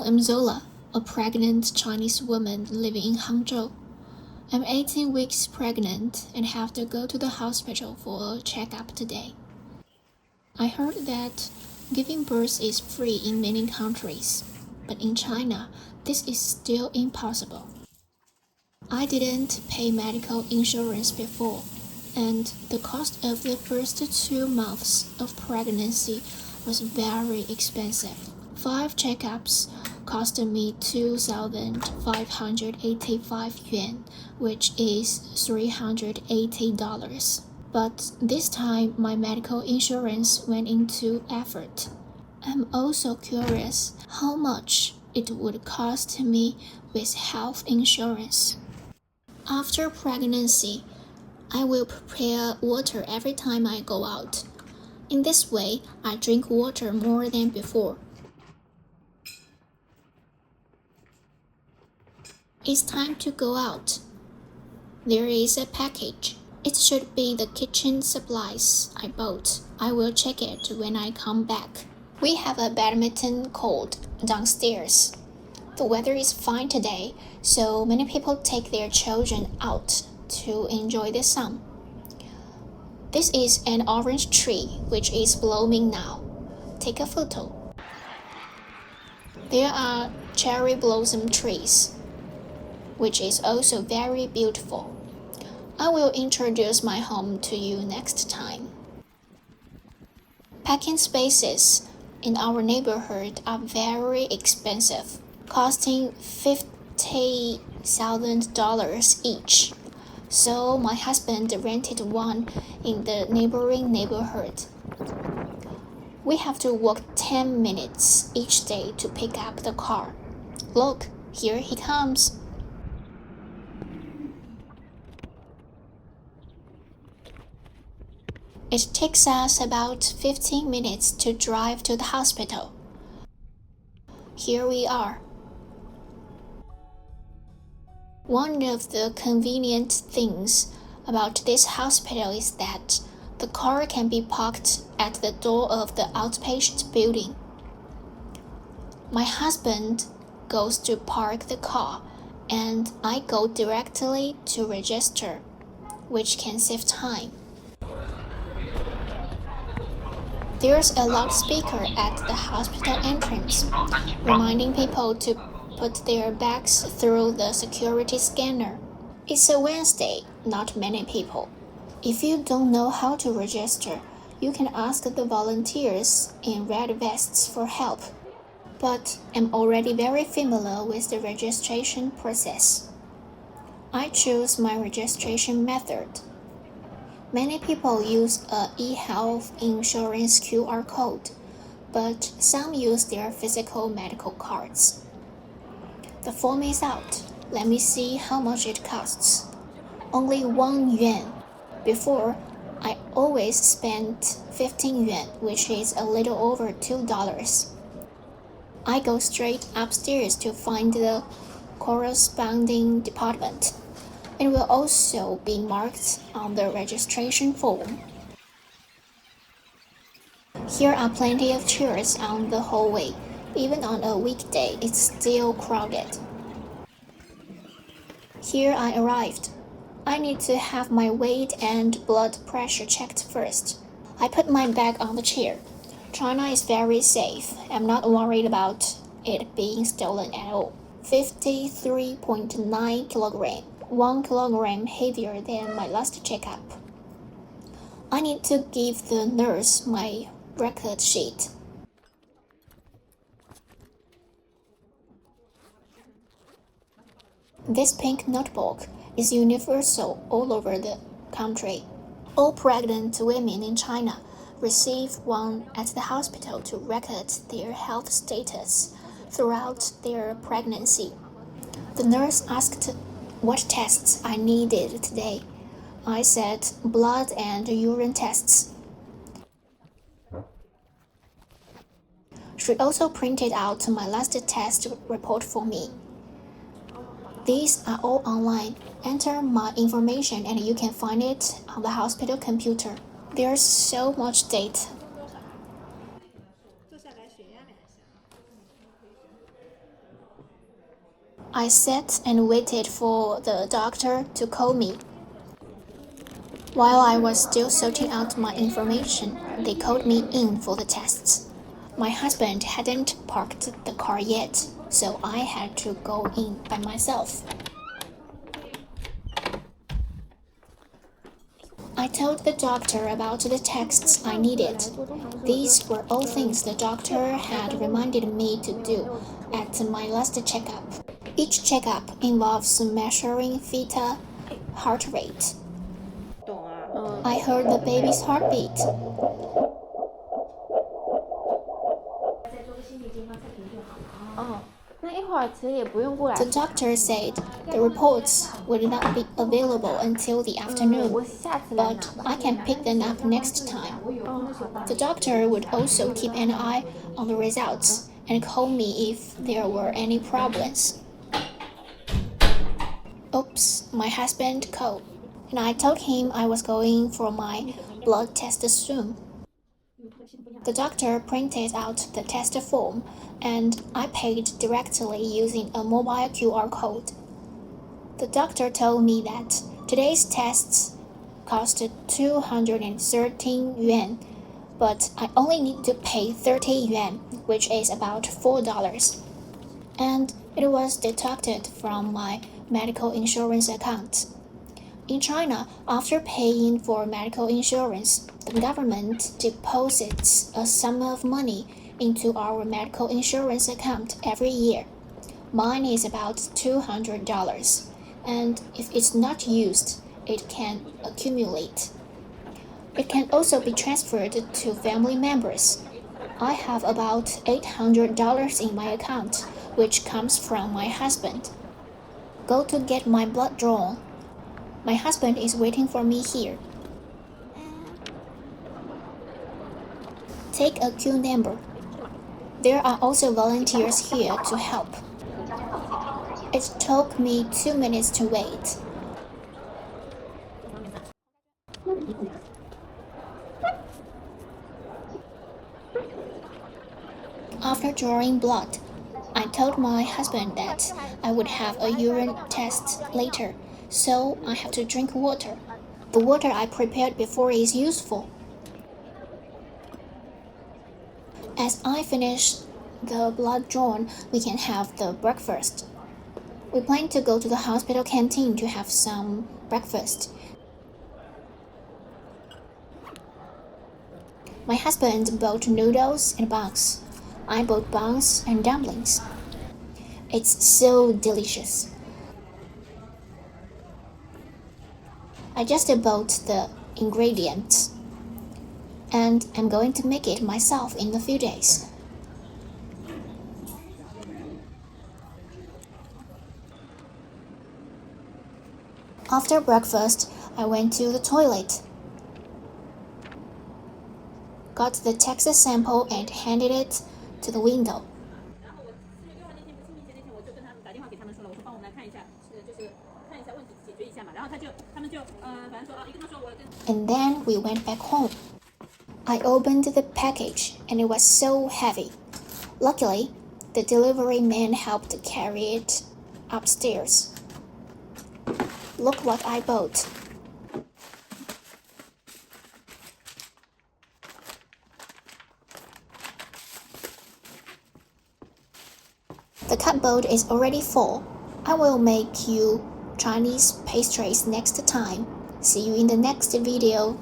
I'm Zola, a pregnant Chinese woman living in Hangzhou. I'm 18 weeks pregnant and have to go to the hospital for a checkup today. I heard that giving birth is free in many countries, but in China, this is still impossible. I didn't pay medical insurance before, and the cost of the first 2 months of pregnancy was very expensive. 5 checkups cost me 2,585 yuan, which is $380. But this time my medical insurance went into effort. I'm also curious how much it would cost me with health insurance. After pregnancy, I will prepare water every time I go out. In this way, I drink water more than before. It's time to go out. There is a package. It should be the kitchen supplies I bought. I will check it when I come back. We have a badminton court downstairs. The weather is fine today, so many people take their children out to enjoy the sun. This is an orange tree which is blooming now. Take a photo. There are cherry blossom trees, which is also very beautiful. I will introduce my home to you next time. Parking spaces in our neighborhood are very expensive, costing $50,000 each. So my husband rented one in the neighboring neighborhood. We have to walk 10 minutes each day to pick up the car. Look, here he comes. It takes us about 15 minutes to drive to the hospital. Here we are. One of the convenient things about this hospital is that the car can be parked at the door of the outpatient building. My husband goes to park the car, and I go directly to register, which can save time. There's a loudspeaker at the hospital entrance, reminding people to put their bags through the security scanner. It's a Wednesday, not many people. If you don't know how to register, you can ask the volunteers in red vests for help. But I'm already very familiar with the registration process. I choose my registration method. Many people use a e-health insurance QR code, but some use their physical medical cards. The form is out. Let me see how much it costs. Only 1 yuan. Before, I always spent 15 yuan, which is a little over $2. I go straight upstairs to find the corresponding department. It will also be marked on the registration form. Here are plenty of chairs on the hallway. Even on a weekday, it's still crowded. Here I arrived. I need to have my weight and blood pressure checked first. I put my bag on the chair. China is very safe. I'm not worried about it being stolen at all. 53.9 kilograms. 1 kilogram heavier than my last checkup. I need to give the nurse my record sheet. This pink notebook is universal all over the country. All pregnant women in China receive one at the hospital to record their health status throughout their pregnancy. The nurse asked what tests I needed today. I said blood and urine tests. She also printed out my last test report for me. These are all online. Enter my information and you can find it on the hospital computer. There's so much data. I sat and waited for the doctor to call me. While I was still sorting out my information, they called me in for the tests. My husband hadn't parked the car yet, so I had to go in by myself. I told the doctor about the tests I needed. These were all things the doctor had reminded me to do at my last checkup. Each checkup involves measuring theta heart rate. I heard the baby's heartbeat. The doctor said the reports would not be available until the afternoon, but I can pick them up next time. The doctor would also keep an eye on the results and call me if there were any problems. Oops, my husband called, and I told him I was going for my blood test soon. The doctor printed out the test form, and I paid directly using a mobile QR code. The doctor told me that today's tests cost 213 yuan, but I only need to pay 30 yuan, which is about $4. And it was deducted from my medical insurance account. In China, after paying for medical insurance, the government deposits a sum of money into our medical insurance account every year. Mine is about $200, and if it's not used, it can accumulate. It can also be transferred to family members. I have about $800 in my account, which comes from my husband. Go to get my blood drawn. My husband is waiting for me here. Take a queue number. There are also volunteers here to help. It took me 2 minutes to wait. After drawing blood, I told my husband that I would have a urine test later, so I have to drink water. The water I prepared before is useful. As I finish the blood drawn, we can have the breakfast. We plan to go to the hospital canteen to have some breakfast. My husband bought noodles and buns. I bought buns and dumplings. It's so delicious. I just bought the ingredients, and I'm going to make it myself in a few days. After breakfast, I went to the toilet, got the text sample and handed it to the window. And then we went back home. I opened the package and it was so heavy. Luckily, the delivery man helped carry it upstairs. Look what I bought. The cupboard is already full. I will make you Chinese pastries next time. See you in the next video.